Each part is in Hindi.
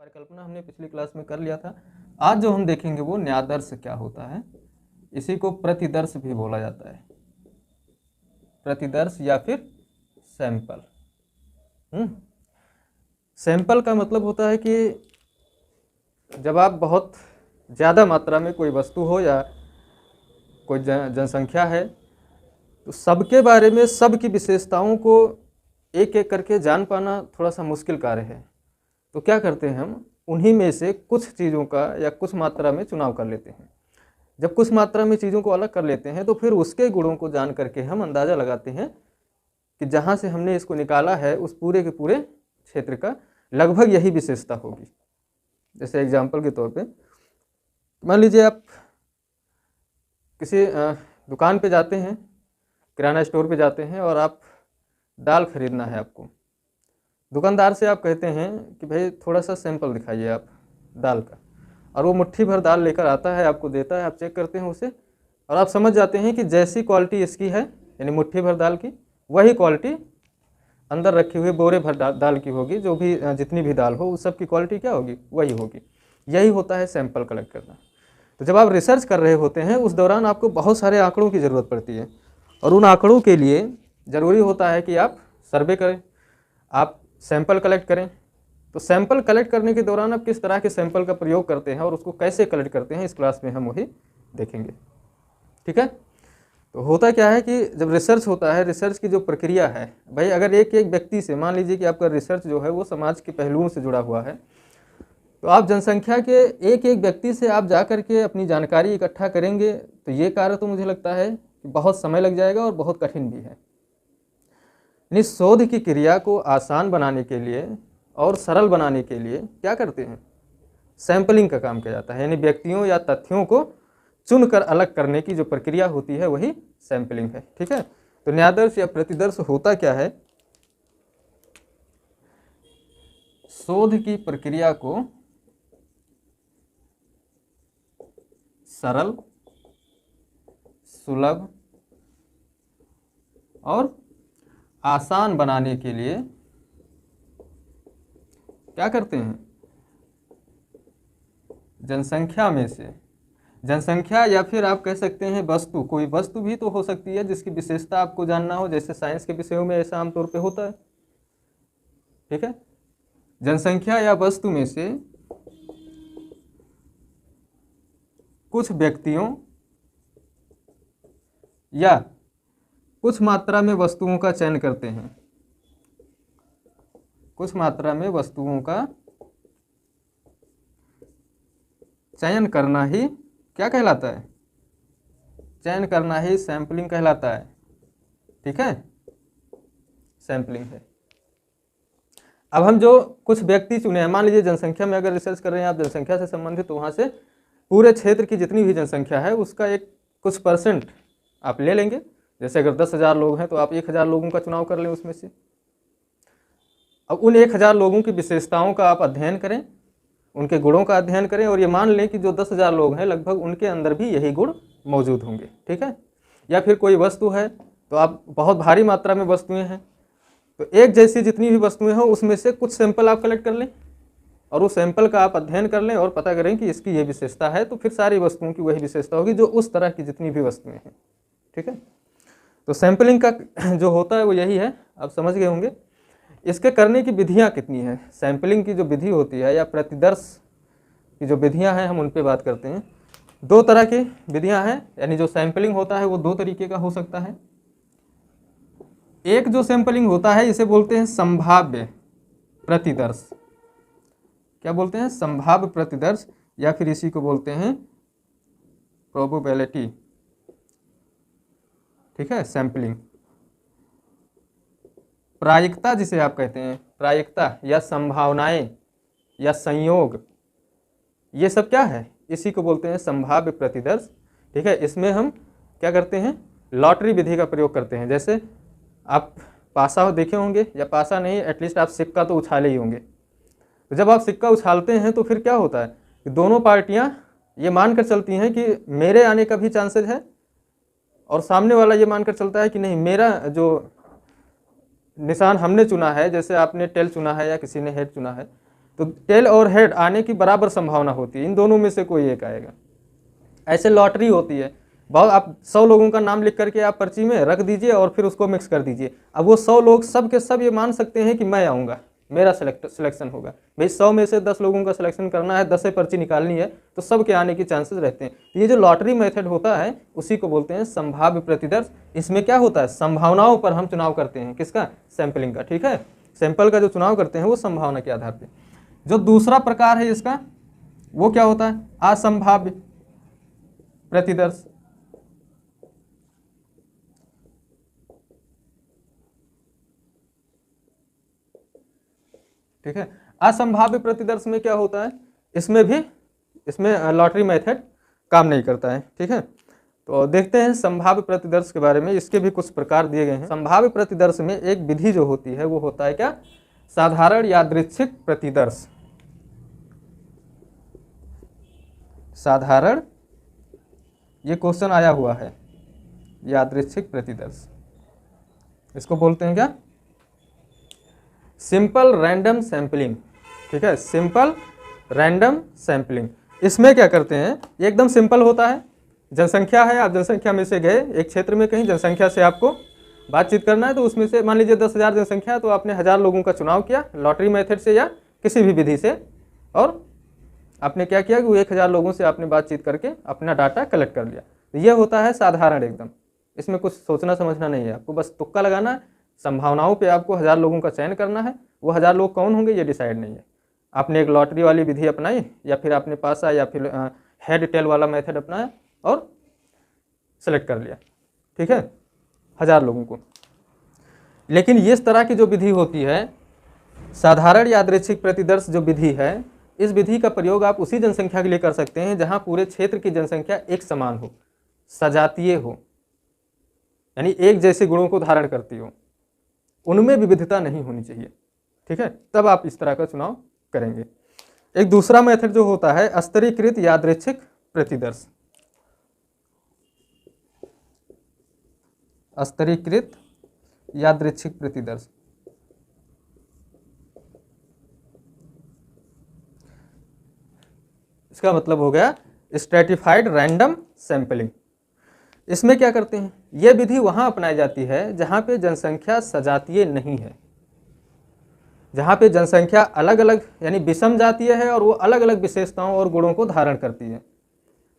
परिकल्पना हमने पिछली क्लास में कर लिया था। आज जो हम देखेंगे वो न्यादर्श क्या होता है। इसी को प्रतिदर्श भी बोला जाता है, प्रतिदर्श या फिर सैंपल। सैंपल का मतलब होता है कि जब आप बहुत ज़्यादा मात्रा में कोई वस्तु हो या कोई जनसंख्या है तो सबके बारे में, सबकी विशेषताओं को एक एक करके जान पाना थोड़ा सा मुश्किल कार्य है। तो क्या करते हैं, हम उन्हीं में से कुछ चीज़ों का या कुछ मात्रा में चुनाव कर लेते हैं। जब कुछ मात्रा में चीज़ों को अलग कर लेते हैं तो फिर उसके गुणों को जान करके हम अंदाज़ा लगाते हैं कि जहाँ से हमने इसको निकाला है उस पूरे के पूरे क्षेत्र का लगभग यही विशेषता होगी। जैसे एग्जाम्पल के तौर पे मान लीजिए आप किसी दुकान पे जाते हैं, किराना स्टोर पे जाते हैं और आप दाल खरीदना है आपको। दुकानदार से आप कहते हैं कि भाई थोड़ा सा सैंपल दिखाइए आप दाल का, और वो मुट्ठी भर दाल लेकर आता है, आपको देता है, आप चेक करते हैं उसे और आप समझ जाते हैं कि जैसी क्वालिटी इसकी है यानी मुट्ठी भर दाल की, वही क्वालिटी अंदर रखी हुई बोरे भर दाल की होगी। जो भी जितनी भी दाल हो उस सब की क्वालिटी क्या होगी, वही होगी। यही होता है सैंपल कलेक्ट करना। तो जब आप रिसर्च कर रहे होते हैं उस दौरान आपको बहुत सारे आंकड़ों की ज़रूरत पड़ती है और उन आंकड़ों के लिए ज़रूरी होता है कि आप सर्वे करें, आप सैंपल कलेक्ट करें। तो सैंपल कलेक्ट करने के दौरान आप किस तरह के सैंपल का प्रयोग करते हैं और उसको कैसे कलेक्ट करते हैं, इस क्लास में हम वही देखेंगे। ठीक है। तो होता क्या है कि जब रिसर्च होता है, रिसर्च की जो प्रक्रिया है भाई, अगर एक एक व्यक्ति से, मान लीजिए कि आपका रिसर्च जो है वो समाज के पहलुओं से जुड़ा हुआ है, तो आप जनसंख्या के एक एक व्यक्ति से आप जा कर के अपनी जानकारी इकट्ठा करेंगे तो ये कार्य तो मुझे लगता है कि बहुत समय लग जाएगा और बहुत कठिन भी है। शोध की क्रिया को आसान बनाने के लिए और सरल बनाने के लिए क्या करते हैं, सैंपलिंग का काम किया जाता है। यानी व्यक्तियों या तथ्यों को चुनकर अलग करने की जो प्रक्रिया होती है वही सैंपलिंग है। ठीक है। तो न्यादर्श या प्रतिदर्श होता क्या है, शोध की प्रक्रिया को सरल, सुलभ और आसान बनाने के लिए क्या करते हैं, जनसंख्या में से, जनसंख्या या फिर आप कह सकते हैं वस्तु, कोई वस्तु भी तो हो सकती है जिसकी विशेषता आपको जानना हो, जैसे साइंस के विषयों में ऐसा आमतौर पे होता है। ठीक है। जनसंख्या या वस्तु में से कुछ व्यक्तियों या कुछ मात्रा में वस्तुओं का चयन करते हैं, कुछ मात्रा में वस्तुओं का चयन करना ही क्या कहलाता है, चयन करना ही सैंपलिंग कहलाता है। ठीक है, सैंपलिंग है। अब हम जो कुछ व्यक्ति चुने हैं, मान लीजिए जनसंख्या में अगर रिसर्च कर रहे हैं आप, जनसंख्या से संबंधित, तो वहाँ से पूरे क्षेत्र की जितनी भी जनसंख्या है उसका एक कुछ परसेंट आप ले लेंगे। जैसे अगर 10,000 लोग हैं तो आप 1,000 लोगों का चुनाव कर लें उसमें से। अब उन 1,000 लोगों की विशेषताओं का आप अध्ययन करें, उनके गुणों का अध्ययन करें और ये मान लें कि जो 10,000 लोग हैं लगभग उनके अंदर भी यही गुण मौजूद होंगे। ठीक है। या फिर कोई वस्तु है तो आप बहुत भारी मात्रा में वस्तुएं हैं तो एक जैसी जितनी भी वस्तुएं हों उसमें से कुछ सैंपल आप कलेक्ट कर लें और उस सैंपल का आप अध्ययन कर लें और पता करें कि इसकी ये विशेषता है, तो फिर सारी वस्तुओं की वही विशेषता होगी जो उस तरह की जितनी भी वस्तुएं हैं। ठीक है। तो सैंपलिंग का जो होता है वो यही है, आप समझ गए होंगे। इसके करने की विधियां कितनी हैं, सैंपलिंग की जो विधि होती है या प्रतिदर्श की जो विधियां हैं हम उन पे बात करते हैं। 2 तरह की विधियां हैं, यानी जो सैंपलिंग होता है वो 2 तरीके का हो सकता है। एक जो सैंपलिंग होता है इसे बोलते हैं संभाव्य प्रतिदर्श। क्या बोलते हैं, संभाव्य प्रतिदर्श, या फिर इसी को बोलते हैं प्रोबेबिलिटी। ठीक है, सैंपलिंग। प्रायिकता जिसे आप कहते हैं, प्रायिकता या संभावनाएं या संयोग, ये सब क्या है, इसी को बोलते हैं संभाव्य प्रतिदर्श। ठीक है। इसमें हम क्या करते हैं, लॉटरी विधि का प्रयोग करते हैं। जैसे आप पासा देखे होंगे, या पासा नहीं एटलीस्ट आप सिक्का तो उछाले ही होंगे। तो जब आप सिक्का उछालते हैं तो फिर क्या होता है कि दोनों पार्टियां ये मानकर चलती हैं कि मेरे आने का भी चांसेस है और सामने वाला ये मानकर चलता है कि नहीं, मेरा जो निशान हमने चुना है, जैसे आपने टेल चुना है या किसी ने हेड चुना है, तो टेल और हेड आने की बराबर संभावना होती है, इन दोनों में से कोई एक आएगा। ऐसे लॉटरी होती है, बहुत आप 100 लोगों का नाम लिख करके आप पर्ची में रख दीजिए और फिर उसको मिक्स कर दीजिए। अब वो 100 लोग सब के सब ये मान सकते हैं कि मैं आऊँगा, मेरा सिलेक्शन होगा। भाई 100 में से 10 लोगों का सिलेक्शन करना है, 10 से पर्ची निकालनी है, तो सब के आने की चांसेस रहते हैं। ये जो लॉटरी मेथड होता है उसी को बोलते हैं संभाव्य प्रतिदर्श। इसमें क्या होता है, संभावनाओं पर हम चुनाव करते हैं, किसका, सैंपलिंग का। ठीक है, सैंपल का जो चुनाव करते हैं वो संभावना के आधार पर। जो दूसरा प्रकार है इसका वो क्या होता है, असंभाव्य प्रतिदर्श। ठीक है, असंभाव्य प्रतिदर्श में क्या होता है, इसमें लॉटरी मेथड काम नहीं करता है। ठीक है, तो देखते हैं संभाव्य प्रतिदर्श के बारे में। इसके भी कुछ प्रकार दिए गए हैं। संभाव्य प्रतिदर्श में एक विधि जो होती है वो होता है क्या, साधारण यादृच्छिक प्रतिदर्श। साधारण, ये क्वेश्चन आया हुआ है, यादृच्छिक प्रतिदर्श, इसको बोलते हैं क्या, सिंपल रैंडम सैंपलिंग। ठीक है, सिंपल रैंडम सैंपलिंग। इसमें क्या करते हैं, ये एकदम सिंपल होता है। जनसंख्या है, आप जनसंख्या में से गए एक क्षेत्र में, कहीं जनसंख्या से आपको बातचीत करना है, तो उसमें से मान लीजिए 10,000 जनसंख्या है, तो आपने 1000 लोगों का चुनाव किया लॉटरी मेथड से या किसी भी विधि से, और आपने क्या किया कि वो 1000 लोगों से आपने बातचीत करके अपना डाटा कलेक्ट कर लिया। तो ये होता है साधारण एकदम, इसमें कुछ सोचना समझना नहीं है, आपको बस तुक्का लगाना है। संभावनाओं पे आपको 1000 लोगों का चयन करना है, वो 1000 लोग कौन होंगे ये डिसाइड नहीं है। आपने एक लॉटरी वाली विधि अपनाई, या फिर आपने पासा, या फिर हेड टेल वाला मेथड अपनाया और सेलेक्ट कर लिया। ठीक है, 1000 लोगों को। लेकिन इस तरह की जो विधि होती है, साधारण यादृच्छिक प्रतिदर्श जो विधि है, इस विधि का प्रयोग आप उसी जनसंख्या के लिए कर सकते हैं जहां पूरे क्षेत्र की जनसंख्या एक समान हो, सजातीय हो, यानी एक जैसे गुणों को धारण करती हो, उनमें विविधता नहीं होनी चाहिए। ठीक है, तब आप इस तरह का चुनाव करेंगे। एक दूसरा मेथड जो होता है स्तरीकृत यादृच्छिक प्रतिदर्श। स्तरीकृत यादृच्छिक प्रतिदर्श, इसका मतलब हो गया स्ट्रेटिफाइड रैंडम सैंपलिंग। इसमें क्या करते हैं, यह विधि वहां अपनाई जाती है जहां पे जनसंख्या सजातीय नहीं है, जहां पे जनसंख्या अलग अलग यानी विषम जातीय है और वो अलग अलग विशेषताओं और गुणों को धारण करती है।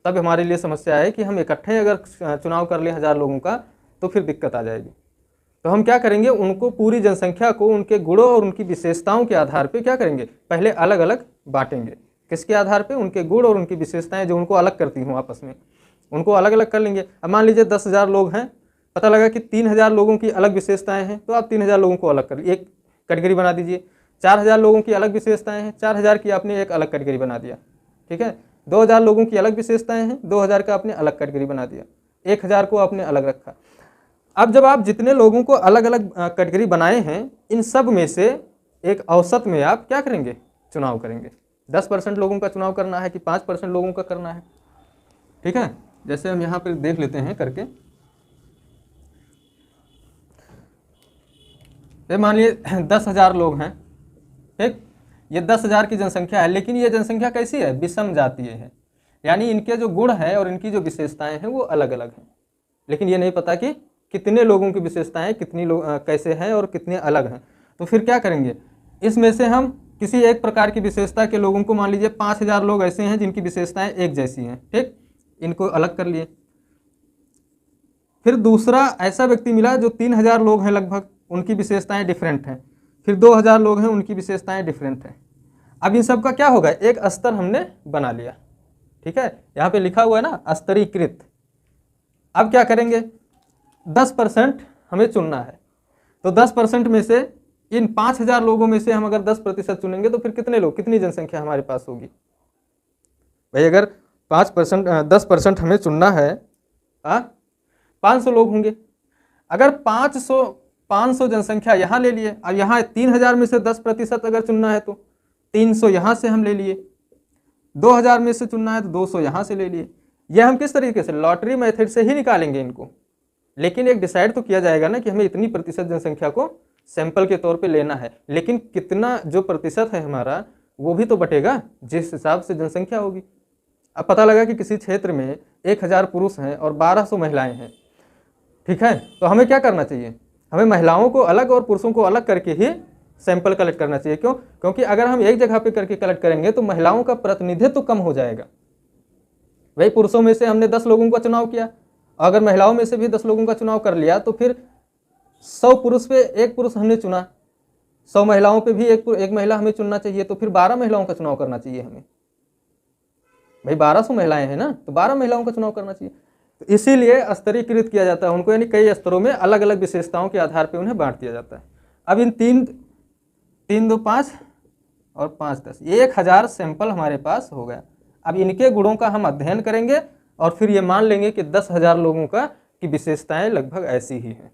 तब हमारे लिए समस्या है कि हम इकट्ठे अगर चुनाव कर लें 1000 लोगों का तो फिर दिक्कत आ जाएगी। तो हम क्या करेंगे, उनको पूरी जनसंख्या को उनके गुणों और उनकी विशेषताओं के आधार पर क्या करेंगे, पहले अलग अलग बांटेंगे। किसके आधार पे, उनके गुण और उनकी विशेषताएं जो उनको अलग करती हूँ आपस में, उनको अलग अलग कर लेंगे। अब मान लीजिए 10,000 लोग हैं, पता लगा कि 3,000 लोगों की अलग विशेषताएं हैं, तो आप 3,000 लोगों को अलग कर एक कैटेगरी बना दीजिए। 4,000 लोगों की अलग विशेषताएं हैं, 4,000 की आपने एक अलग कैटेगरी बना दिया। ठीक है, 2,000 लोगों की अलग विशेषताएं हैं, 2,000 का आपने अलग कैटेगरी बना दिया, 1,000 को आपने अलग रखा। अब जब आप जितने लोगों को अलग अलग कैटेगरी बनाए हैं, इन सब में से एक औसत में आप क्या करेंगे, चुनाव करेंगे। 10% लोगों का चुनाव करना है कि 5% लोगों का करना है। ठीक है, जैसे हम यहाँ पर देख लेते हैं करके, ये मान लीजिए 10,000 लोग हैं। ठीक, ये 10,000 की जनसंख्या है, लेकिन ये जनसंख्या कैसी है, विषम जातीय है, यानी इनके जो गुण हैं और इनकी जो विशेषताएं हैं वो अलग अलग हैं। लेकिन ये नहीं पता कि कितने लोगों की विशेषताएं कितनी लोग कैसे हैं और कितने अलग हैं। तो फिर क्या करेंगे, इसमें से हम किसी एक प्रकार की विशेषता के लोगों को, मान लीजिए 5,000 लोग ऐसे हैं जिनकी विशेषताएं एक जैसी हैं। ठीक, इनको अलग कर लिए। फिर दूसरा ऐसा व्यक्ति मिला जो 3,000 लोग हैं लगभग, उनकी विशेषताएं डिफरेंट हैं। फिर 2,000 लोग हैं, उनकी विशेषताएं डिफरेंट हैं। अब इन सब का क्या होगा, एक स्तर हमने बना लिया। ठीक है, यहाँ पे लिखा हुआ है ना स्तरीकृत। अब क्या करेंगे, 10% हमें चुनना है, तो 10% में से इन 5,000 लोगों में से हम अगर 10% चुनेंगे तो फिर कितने लोग, कितनी जनसंख्या हमारे पास होगी भाई। अगर 5% 10% हमें चुनना है, 500 लोग होंगे। अगर 500 जनसंख्या यहाँ ले लिए, और यहाँ 3,000 में से 10% अगर चुनना है तो 300 यहाँ से हम ले लिए, 2,000 में से चुनना है तो 200 यहाँ से ले लिए। यह हम किस तरीके से, लॉटरी मेथड से ही निकालेंगे इनको। लेकिन एक डिसाइड तो किया जाएगा ना कि हमें इतनी प्रतिशत जनसंख्या को सैंपल के तौर पे लेना है, लेकिन कितना जो प्रतिशत है हमारा वो भी तो बटेगा जिस हिसाब से जनसंख्या होगी। अब पता लगा कि किसी क्षेत्र में 1000 पुरुष हैं और 1200 महिलाएं हैं, ठीक है, तो हमें क्या करना चाहिए, हमें महिलाओं को अलग और पुरुषों को अलग करके ही सैंपल कलेक्ट करना चाहिए। क्यों? क्योंकि अगर हम एक जगह पे करके कलेक्ट करेंगे तो महिलाओं का प्रतिनिधित्व तो कम हो जाएगा। वही पुरुषों में से हमने 10 लोगों का चुनाव किया, अगर महिलाओं में से भी 10 लोगों का चुनाव कर लिया तो फिर 100 पुरुष पे एक पुरुष हमने चुना, 100 महिलाओं पे भी एक महिला हमें चुनना चाहिए, तो फिर 12 महिलाओं का चुनाव करना चाहिए हमें। भाई 1200 महिलाएं हैं ना, तो 12 महिलाओं का चुनाव करना चाहिए। तो इसीलिए स्तरीकृत किया जाता है उनको, यानी कई स्तरों में अलग अलग विशेषताओं के आधार पर उन्हें बांट दिया जाता है। अब इन 3 2 5 और 5 10 1000 सैंपल हमारे पास हो गया। अब इनके गुणों का हम अध्ययन करेंगे और फिर ये मान लेंगे कि 10,000 लोगों का की विशेषताएं लगभग ऐसी ही हैं।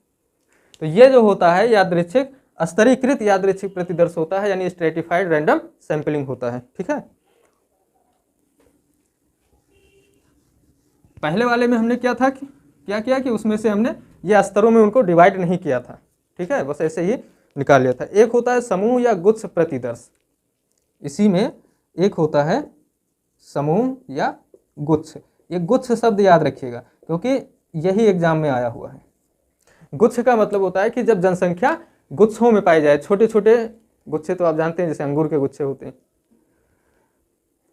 तो ये जो होता है यादृच्छिक स्तरीकृत यादृच्छिक प्रतिदर्श होता है, यानी स्ट्रेटिफाइड रैंडम सैंपलिंग होता है, ठीक है। पहले वाले में हमने क्या था कि क्या किया कि उसमें से हमने ये स्तरों में उनको डिवाइड नहीं किया था, ठीक है, बस ऐसे ही निकाल लिया था। एक होता है समूह या गुच्छ प्रतिदर्श, इसी में एक होता है समूह या गुच्छ। ये गुच्छ शब्द याद रखिएगा क्योंकि यही एग्जाम में आया हुआ है। गुच्छ का मतलब होता है कि जब जनसंख्या गुच्छों में पाई जाए, छोटे छोटे गुच्छे तो आप जानते हैं जैसे अंगूर के गुच्छे होते हैं,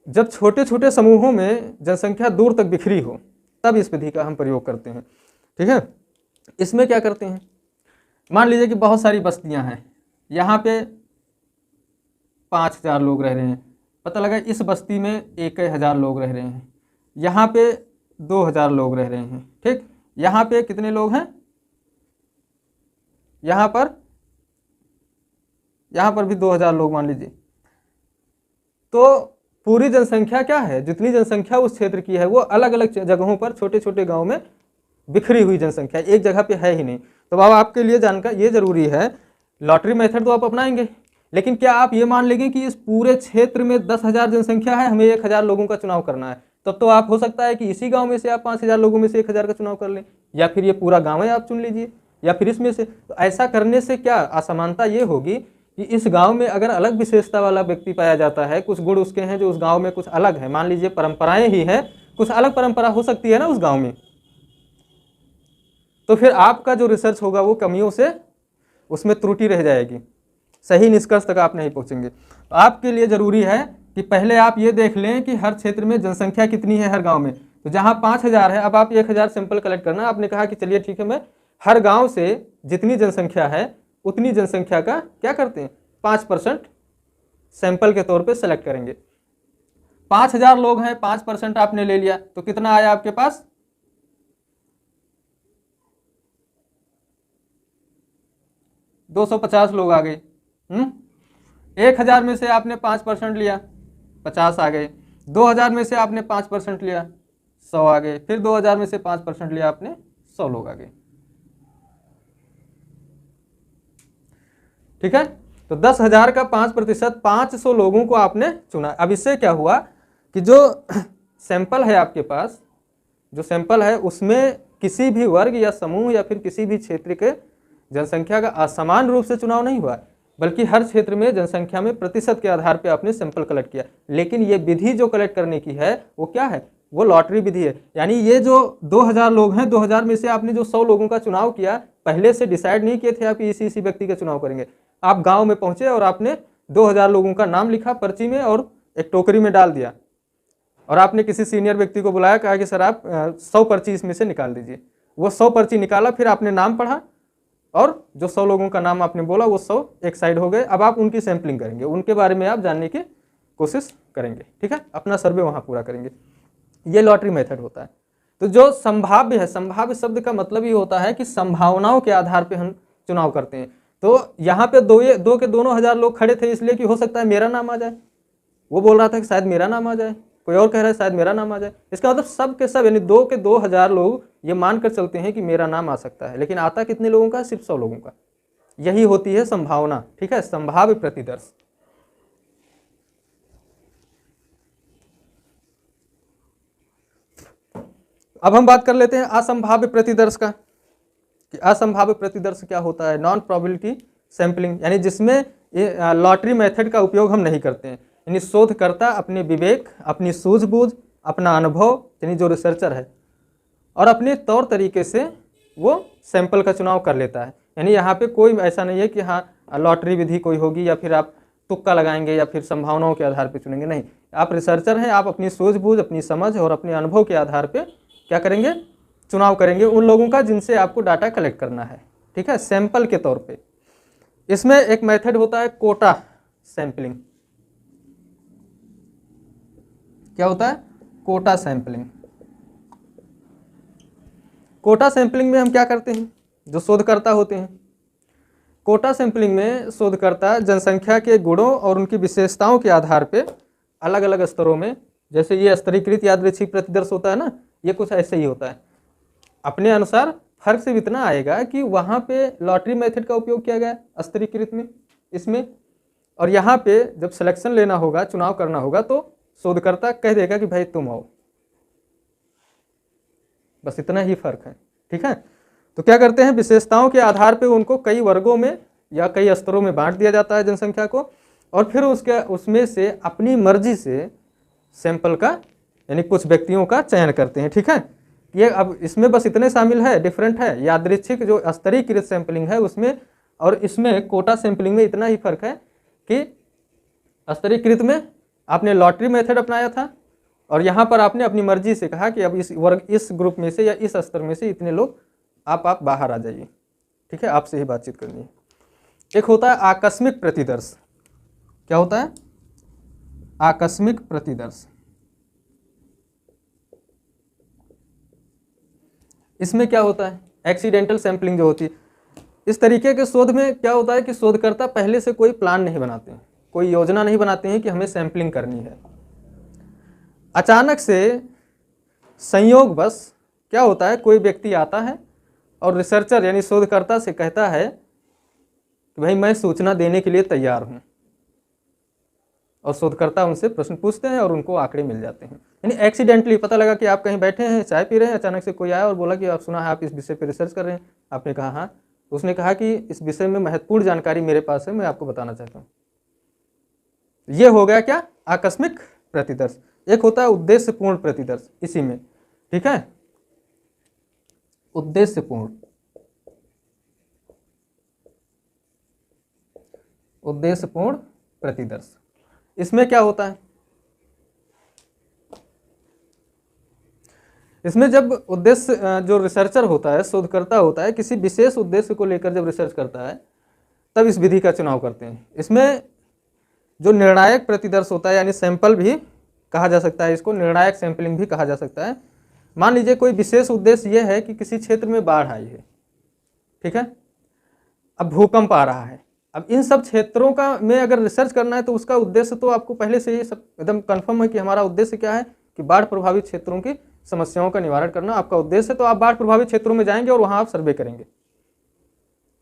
जब छोटे छोटे समूहों में जनसंख्या दूर तक बिखरी हो तब इस विधि का हम प्रयोग करते हैं, ठीक है। इसमें क्या करते हैं, मान लीजिए कि बहुत सारी बस्तियां हैं, यहाँ पे 5000 लोग रह रहे हैं, पता लगा इस बस्ती में 1000 लोग रह रहे हैं, यहाँ पे 2000 लोग रह रहे हैं, ठीक, यहाँ पे कितने लोग हैं, यहाँ पर भी 2000 लोग मान लीजिए। तो पूरी जनसंख्या क्या है, जितनी जनसंख्या उस क्षेत्र की है वो अलग अलग जगहों पर छोटे छोटे गांव में बिखरी हुई जनसंख्या, एक जगह पे है ही नहीं। तो बाबा आपके लिए जानकर ये जरूरी है, लॉटरी मेथड तो आप अपनाएंगे, लेकिन क्या आप ये मान लेंगे कि इस पूरे क्षेत्र में 10,000 जनसंख्या है, हमें 1000 लोगों का चुनाव करना है, तब तो आप हो सकता है कि इसी गांव में से आप 5000 लोगों में से 1000 का चुनाव कर लें, या फिर ये पूरा गांव है आप चुन लीजिए, या फिर इसमें से। तो ऐसा करने से क्या असमानता ये होगी कि इस गांव में अगर अलग विशेषता वाला व्यक्ति पाया जाता है, कुछ गुण उसके हैं जो उस गांव में कुछ अलग है, मान लीजिए परंपराएं ही हैं, कुछ अलग परंपरा हो सकती है ना उस गांव में, तो फिर आपका जो रिसर्च होगा वो कमियों से उसमें त्रुटि रह जाएगी, सही निष्कर्ष तक आप नहीं पहुंचेंगे। तो आपके लिए जरूरी है कि पहले आप ये देख लें कि हर क्षेत्र में जनसंख्या कितनी है हर गांव में। तो जहां 5000 है, अब आप 1000 सैंपल कलेक्ट करना, आपने कहा कि चलिए ठीक है, मैं हर गांव से जितनी जनसंख्या है उतनी जनसंख्या का क्या करते हैं 5% सैंपल के तौर पे सेलेक्ट करेंगे। 5000 लोग हैं, 5% आपने ले लिया तो कितना आया आपके पास, 250 लोग आ गए। 1000 में से आपने 5% लिया, 50 आ गए। 2000 में से आपने 5% लिया, 100 आ गए। फिर 2000 में से 5% लिया आपने, 100 लोग आ गए, ठीक है। तो 10,000 का 5%, 500 लोगों को आपने चुना। अब इससे क्या हुआ कि जो सैंपल है आपके पास, जो सैंपल है उसमें किसी भी वर्ग या समूह या फिर किसी भी क्षेत्र के जनसंख्या का असमान रूप से चुनाव नहीं हुआ, बल्कि हर क्षेत्र में जनसंख्या में प्रतिशत के आधार पर आपने सैंपल कलेक्ट किया। लेकिन ये विधि जो कलेक्ट करने की है वो क्या है, वो लॉटरी विधि है। यानी ये जो 2000 लोग हैं, 2000 में से आपने जो 100 लोगों का चुनाव किया, पहले से डिसाइड नहीं किए थे आप इसी व्यक्ति का चुनाव करेंगे। आप गांव में पहुंचे और आपने 2000 लोगों का नाम लिखा पर्ची में और एक टोकरी में डाल दिया, और आपने किसी सीनियर व्यक्ति को बुलाया, कहा कि सर आप 100 पर्ची इसमें से निकाल दीजिए। वो 100 पर्ची निकाला, फिर आपने नाम पढ़ा और जो 100 लोगों का नाम आपने बोला वो 100 एक साइड हो गए। अब आप उनकी सैंपलिंग करेंगे, उनके बारे में आप जानने की कोशिश करेंगे, ठीक है, अपना सर्वे वहाँ पूरा करेंगे। ये लॉटरी मेथड होता है। तो जो संभाव्य है, संभाव्य शब्द का मतलब ये होता है कि संभावनाओं के आधार पर हम चुनाव करते हैं। तो यहाँ पे दो के दोनों 1000 लोग खड़े थे, इसलिए कि हो सकता है मेरा नाम आ जाए। वो बोल रहा था कि शायद मेरा नाम आ जाए, कोई और कह रहा है शायद मेरा नाम आ जाए। इसका मतलब सब के सब यानी 2 के 2000 लोग ये मानकर चलते हैं कि मेरा नाम आ सकता है, लेकिन आता कितने लोगों का, सिर्फ 100 लोगों का। यही होती है संभावना, ठीक है, संभाव्य प्रतिदर्श। अब हम बात कर लेते हैं असंभाव्य प्रतिदर्श का, कि असंभाव्य प्रतिदर्श क्या होता है। नॉन प्रोबेबिलिटी सैंपलिंग, यानी जिसमें लॉटरी मेथड का उपयोग हम नहीं करते हैं। यानी शोधकर्ता अपने विवेक, अपनी सूझबूझ, अपना अनुभव, यानी जो रिसर्चर है, और अपने तौर तरीके से वो सैंपल का चुनाव कर लेता है। यानी यहाँ पे कोई ऐसा नहीं है कि हाँ लॉटरी विधि कोई होगी या फिर आप तुक्का लगाएंगे या फिर संभावनाओं के आधार पे चुनेंगे, नहीं। आप रिसर्चर हैं, आप अपनी सूझबूझ, अपनी समझ और अपने अनुभव के आधार पे क्या करेंगे, चुनाव करेंगे उन लोगों का जिनसे आपको डाटा कलेक्ट करना है, ठीक है, सैंपल के तौर पे। इसमें एक मेथड होता है कोटा सैंपलिंग। क्या होता है? कोटा सैंपलिंग। कोटा सैंपलिंग में हम क्या करते हैं, जो शोधकर्ता होते हैं, कोटा सैंपलिंग में शोधकर्ता जनसंख्या के गुणों और उनकी विशेषताओं के आधार पे अलग अलग स्तरों में, जैसे ये स्तरीकृत यादृच्छिक प्रतिदर्श होता है ना, ये कुछ ऐसे ही होता है। अपने अनुसार फर्क सिर्फ इतना आएगा कि वहाँ पे लॉटरी मेथड का उपयोग किया गया स्तरीकृत में, इसमें, और यहाँ पे जब सिलेक्शन लेना होगा, चुनाव करना होगा, तो शोधकर्ता कह देगा कि भाई तुम आओ। बस इतना ही फर्क है, ठीक है। तो क्या करते हैं, विशेषताओं के आधार पे उनको कई वर्गों में या कई स्तरों में बांट दिया जाता है जनसंख्या को, और फिर उसमें से अपनी मर्जी से सैंपल का यानी कुछ व्यक्तियों का चयन करते हैं, ठीक है। ये अब इसमें बस इतने शामिल है, डिफरेंट है, यादृच्छिक जो स्तरीकृत सैंपलिंग है उसमें और इसमें कोटा सैंपलिंग में इतना ही फर्क है कि स्तरीकृत में आपने लॉटरी मेथड अपनाया था और यहाँ पर आपने अपनी मर्जी से कहा कि अब इस ग्रुप में से या इस स्तर में से इतने लोग आप बाहर आ जाइए, ठीक है, आपसे ही बातचीत करनी है। एक होता है आकस्मिक प्रतिदर्श। क्या होता है? आकस्मिक प्रतिदर्श। इसमें क्या होता है, एक्सीडेंटल सैंपलिंग जो होती है, इस तरीके के शोध में क्या होता है कि शोधकर्ता पहले से कोई प्लान नहीं बनाते हैं, कोई योजना नहीं बनाते हैं कि हमें सैंपलिंग करनी है। अचानक से संयोग बस क्या होता है, कोई व्यक्ति आता है और रिसर्चर यानी शोधकर्ता से कहता है कि भाई मैं सूचना देने के लिए तैयार हूं, और शोधकर्ता उनसे प्रश्न पूछते हैं और उनको आंकड़े मिल जाते हैं। यानी एक्सीडेंटली पता लगा कि आप कहीं बैठे हैं, चाय पी रहे हैं, अचानक से कोई आया और बोला कि आप सुना है आप इस विषय पर रिसर्च कर रहे हैं। आपने कहा हाँ, तो उसने कहा कि इस विषय में महत्वपूर्ण जानकारी मेरे पास है, मैं आपको बताना चाहता हूँ। ये हो गया क्या, आकस्मिक प्रतिदर्श। एक होता है उद्देश्यपूर्ण प्रतिदर्श, इसी में, ठीक है, उद्देश्यपूर्ण प्रतिदर्श। इसमें क्या होता है, इसमें जब उद्देश्य जो रिसर्चर होता है, शोधकर्ता होता है, किसी विशेष उद्देश्य को लेकर जब रिसर्च करता है तब इस विधि का चुनाव करते हैं। इसमें जो निर्णायक प्रतिदर्श होता है, यानी सैंपल भी कहा जा सकता है, इसको निर्णायक सैंपलिंग भी कहा जा सकता है। मान लीजिए कोई विशेष उद्देश्य यह है कि किसी क्षेत्र में बाढ़ आई है, ठीक है, अब भूकंप आ रहा है, अब इन सब क्षेत्रों का में अगर रिसर्च करना है तो उसका उद्देश्य तो आपको पहले से ही सब एकदम कन्फर्म है कि हमारा उद्देश्य क्या है, कि बाढ़ प्रभावित क्षेत्रों की समस्याओं का निवारण करना आपका उद्देश्य है। तो आप बाढ़ प्रभावित क्षेत्रों में जाएंगे और वहाँ आप सर्वे करेंगे,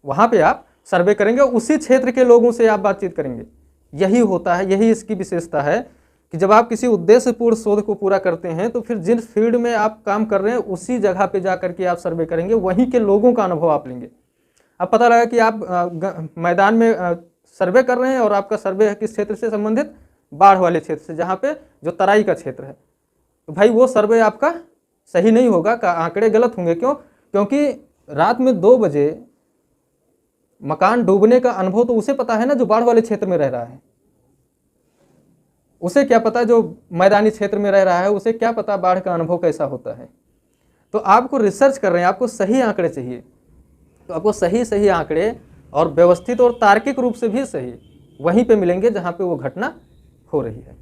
वहाँ पे आप सर्वे करेंगे, उसी क्षेत्र के लोगों से आप बातचीत करेंगे। यही होता है, यही इसकी विशेषता है कि जब आप किसी उद्देश्यपूर्ण शोध को पूरा करते हैं तो फिर जिस फील्ड में आप काम कर रहे हैं उसी जगह पे जा करके आप सर्वे करेंगे, वहीं के लोगों का अनुभव आप लेंगे। अब पता लगा कि आप मैदान में सर्वे कर रहे हैं और आपका सर्वे है किस क्षेत्र से संबंधित, बाढ़ वाले क्षेत्र से, जहाँ पे जो तराई का क्षेत्र है, तो भाई वो सर्वे आपका सही नहीं होगा, आंकड़े गलत होंगे। क्यों? क्योंकि रात में 2 बजे मकान डूबने का अनुभव तो उसे पता है ना जो बाढ़ वाले क्षेत्र में रह रहा है, उसे क्या पता जो मैदानी क्षेत्र में रह रहा है, उसे क्या पता बाढ़ का अनुभव कैसा होता है। तो आपको रिसर्च कर रहे हैं, आपको सही आंकड़े चाहिए, तो आपको सही आंकड़े और व्यवस्थित और तार्किक रूप से भी सही वहीं पे मिलेंगे जहाँ पे वो घटना हो रही है,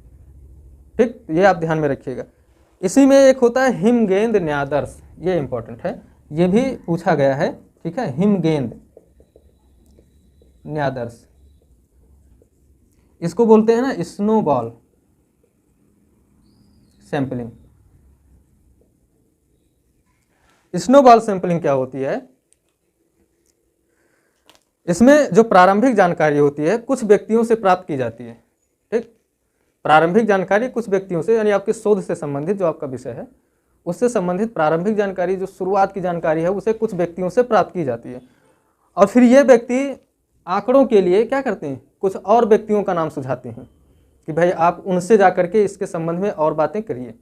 ठीक, ये आप ध्यान में रखिएगा। इसी में एक होता है हिमगेंद न्यादर्श, ये इंपॉर्टेंट है, ये भी पूछा गया है, ठीक है, हिमगेंद न्यादर्श, इसको बोलते हैं ना स्नोबॉल सैंपलिंग। स्नोबॉल सैंपलिंग क्या होती है, इसमें जो प्रारंभिक जानकारी होती है कुछ व्यक्तियों से प्राप्त की जाती है, ठीक, प्रारंभिक जानकारी कुछ व्यक्तियों से, यानी आपके शोध से संबंधित जो आपका विषय है उससे संबंधित प्रारंभिक जानकारी, जो शुरुआत की जानकारी है, उसे कुछ व्यक्तियों से प्राप्त की जाती है। और फिर ये व्यक्ति आंकड़ों के लिए क्या करते हैं, कुछ और व्यक्तियों का नाम सुझाते हैं। कि भाई आप उनसे जा करके इसके संबंध में और बातें करिए।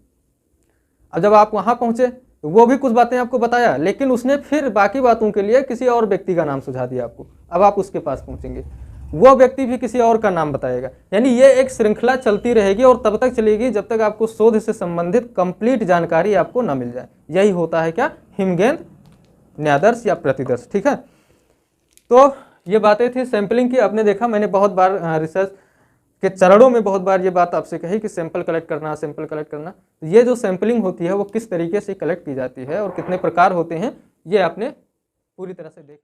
अब जब आप वहाँ पहुँचे तो वो भी कुछ बातें आपको बताया, लेकिन उसने फिर बाकी बातों के लिए किसी और व्यक्ति का नाम सुझा दिया आपको। अब आप उसके पास पहुँचेंगे, वो व्यक्ति भी किसी और का नाम बताएगा, यानी ये एक श्रृंखला चलती रहेगी और तब तक चलेगी जब तक आपको शोध से संबंधित कंप्लीट जानकारी आपको ना मिल जाए। यही होता है क्या, हिमगेंद न्यायादर्श या प्रतिदर्श। ठीक है, तो ये बातें थी सैंपलिंग की। आपने देखा मैंने बहुत बार रिसर्च के चरणों में बहुत बार ये बात आपसे कही कि सैंपल कलेक्ट करना, सैंपल कलेक्ट करना। ये जो सैंपलिंग होती है वो किस तरीके से कलेक्ट की जाती है और कितने प्रकार होते हैं, ये आपने पूरी तरह से देख